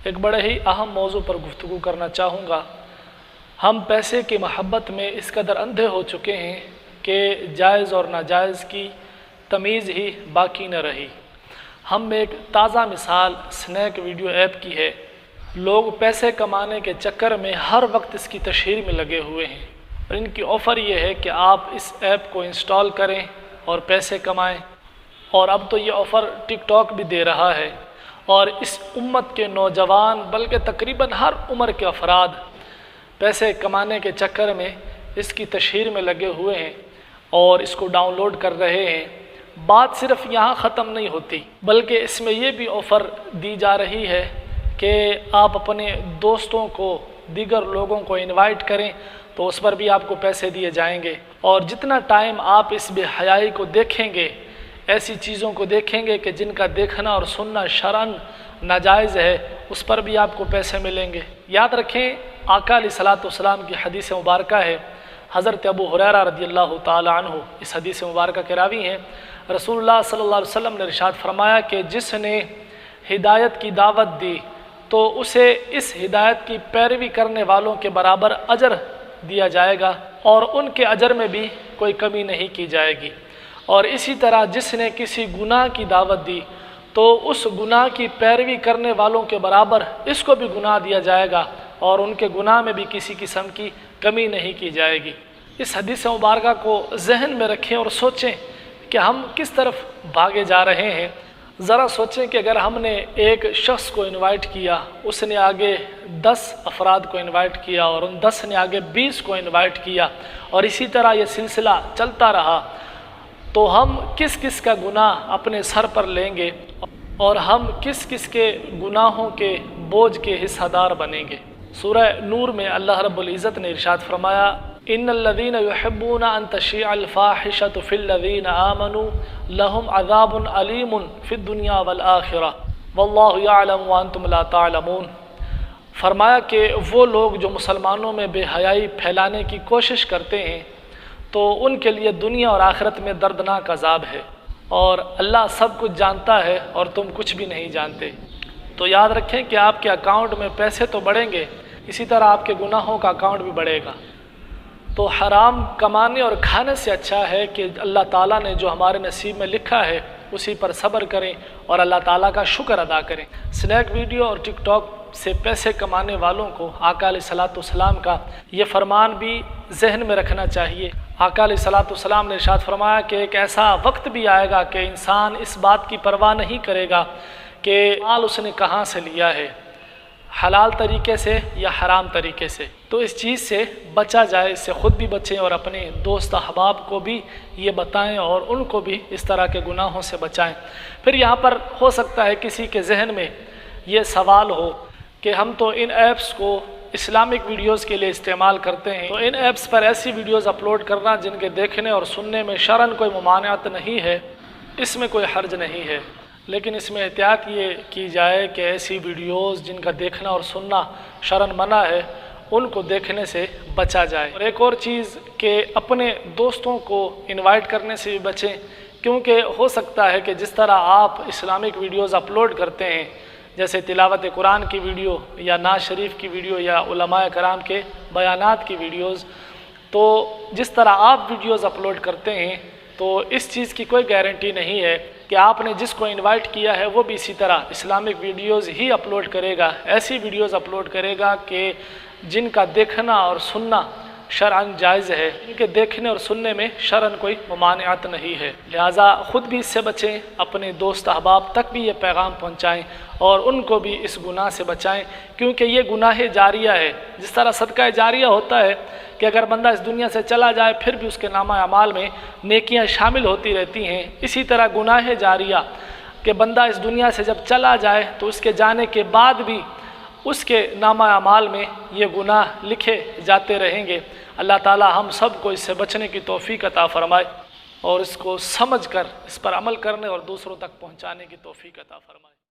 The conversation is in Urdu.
ایک بڑے ہی اہم موضوع پر گفتگو کرنا چاہوں گا۔ ہم پیسے کی محبت میں اس قدر اندھے ہو چکے ہیں کہ جائز اور ناجائز کی تمیز ہی باقی نہ رہی۔ ہم میں ایک تازہ مثال سنیک ویڈیو ایپ کی ہے۔ لوگ پیسے کمانے کے چکر میں ہر وقت اس کی تشہیر میں لگے ہوئے ہیں، اور ان کی آفر یہ ہے کہ آپ اس ایپ کو انسٹال کریں اور پیسے کمائیں، اور اب تو یہ آفر ٹک ٹاک بھی دے رہا ہے۔ اور اس امت کے نوجوان بلکہ تقریباً ہر عمر کے افراد پیسے کمانے کے چکر میں اس کی تشہیر میں لگے ہوئے ہیں اور اس کو ڈاؤن لوڈ کر رہے ہیں۔ بات صرف یہاں ختم نہیں ہوتی، بلکہ اس میں یہ بھی آفر دی جا رہی ہے کہ آپ اپنے دوستوں کو، دیگر لوگوں کو انوائٹ کریں تو اس پر بھی آپ کو پیسے دیے جائیں گے، اور جتنا ٹائم آپ اس بے حیائی کو دیکھیں گے، ایسی چیزوں کو دیکھیں گے کہ جن کا دیکھنا اور سننا شرعاً ناجائز ہے، اس پر بھی آپ کو پیسے ملیں گے۔ یاد رکھیں، آقا علیہ الصلوۃ والسلام کی حدیث مبارکہ ہے، حضرت ابو ہریرہ رضی اللہ تعالی عنہ اس حدیث مبارکہ کے راوی ہیں۔ رسول اللہ صلی اللہ علیہ وسلم نے ارشاد فرمایا کہ جس نے ہدایت کی دعوت دی تو اسے اس ہدایت کی پیروی کرنے والوں کے برابر اجر دیا جائے گا، اور ان کے اجر میں بھی کوئی کمی نہیں کی جائے گی۔ اور اسی طرح جس نے کسی گناہ کی دعوت دی تو اس گناہ کی پیروی کرنے والوں کے برابر اس کو بھی گناہ دیا جائے گا، اور ان کے گناہ میں بھی کسی قسم کی کمی نہیں کی جائے گی۔ اس حدیث مبارکہ کو ذہن میں رکھیں اور سوچیں کہ ہم کس طرف بھاگے جا رہے ہیں۔ ذرا سوچیں کہ اگر ہم نے ایک شخص کو انوائٹ کیا، اس نے آگے 10 افراد کو انوائٹ کیا، اور ان 10 نے آگے 20 کو انوائٹ کیا، اور اسی طرح یہ سلسلہ چلتا رہا، تو ہم کس کس کا گناہ اپنے سر پر لیں گے، اور ہم کس کس کے گناہوں کے بوجھ کے حصہ دار بنیں گے۔ سورہ نور میں اللہ رب العزت نے ارشاد فرمایا، ان الذين يحبون ان تشيع الفاحشة في الذين آمنوا لهم عذاب عليم في الدنيا والآخرة والله يعلم وانتم لا تعلمون۔ فرمایا کہ وہ لوگ جو مسلمانوں میں بے حیائی پھیلانے کی کوشش کرتے ہیں تو ان کے لیے دنیا اور آخرت میں دردناک عذاب ہے، اور اللہ سب کچھ جانتا ہے اور تم کچھ بھی نہیں جانتے۔ تو یاد رکھیں کہ آپ کے اکاؤنٹ میں پیسے تو بڑھیں گے، اسی طرح آپ کے گناہوں کا اکاؤنٹ بھی بڑھے گا۔ تو حرام کمانے اور کھانے سے اچھا ہے کہ اللہ تعالیٰ نے جو ہمارے نصیب میں لکھا ہے اسی پر صبر کریں اور اللہ تعالیٰ کا شکر ادا کریں۔ سنیک ویڈیو اور ٹک ٹاک سے پیسے کمانے والوں کو آقا علیہ الصلوۃ والسلام کا یہ فرمان بھی ذہن میں رکھنا چاہیے۔ آقا علیہ الصلوۃ والسلام نے ارشاد فرمایا کہ ایک ایسا وقت بھی آئے گا کہ انسان اس بات کی پرواہ نہیں کرے گا کہ مال اس نے کہاں سے لیا ہے، حلال طریقے سے یا حرام طریقے سے۔ تو اس چیز سے بچا جائے، اس سے خود بھی بچیں اور اپنے دوست احباب کو بھی یہ بتائیں اور ان کو بھی اس طرح کے گناہوں سے بچائیں۔ پھر یہاں پر ہو سکتا ہے کسی کے ذہن میں یہ سوال ہو کہ ہم تو ان ایپس کو اسلامک ویڈیوز کے لیے استعمال کرتے ہیں، تو ان ایپس پر ایسی ویڈیوز اپلوڈ کرنا جن کے دیکھنے اور سننے میں شرعاً کوئی ممانعت نہیں ہے، اس میں کوئی حرج نہیں ہے، لیکن اس میں احتیاط یہ کی جائے کہ ایسی ویڈیوز جن کا دیکھنا اور سننا شرعاً منع ہے ان کو دیکھنے سے بچا جائے۔ اور ایک اور چیز کہ اپنے دوستوں کو انوائٹ کرنے سے بھی بچیں، کیونکہ ہو سکتا ہے کہ جس طرح آپ اسلامک ویڈیوز اپلوڈ کرتے ہیں، جیسے تلاوت قرآن کی ویڈیو یا نعت شریف کی ویڈیو یا علماء کرام کے بیانات کی ویڈیوز، تو جس طرح آپ ویڈیوز اپلوڈ کرتے ہیں تو اس چیز کی کوئی گارنٹی نہیں ہے کہ آپ نے جس کو انوائٹ کیا ہے وہ بھی اسی طرح اسلامک ویڈیوز ہی اپلوڈ کرے گا، ایسی ویڈیوز اپلوڈ کرے گا کہ جن کا دیکھنا اور سننا شرعاً جائز ہے، ان کے دیکھنے اور سننے میں شرعاً کوئی ممانعت نہیں ہے۔ لہٰذا خود بھی اس سے بچیں، اپنے دوست احباب تک بھی یہ پیغام پہنچائیں اور ان کو بھی اس گناہ سے بچائیں، کیونکہ یہ گناہ جاریہ ہے۔ جس طرح صدقہ جاریہ ہوتا ہے کہ اگر بندہ اس دنیا سے چلا جائے پھر بھی اس کے نامہ اعمال میں نیکیاں شامل ہوتی رہتی ہیں، اسی طرح گناہ جاریہ کہ بندہ اس دنیا سے جب چلا جائے تو اس کے جانے کے بعد بھی اس کے نامہ اعمال میں یہ گناہ لکھے جاتے رہیں گے۔ اللہ تعالی ہم سب کو اس سے بچنے کی توفیق عطا فرمائے اور اس کو سمجھ کر اس پر عمل کرنے اور دوسروں تک پہنچانے کی توفیق عطا فرمائے۔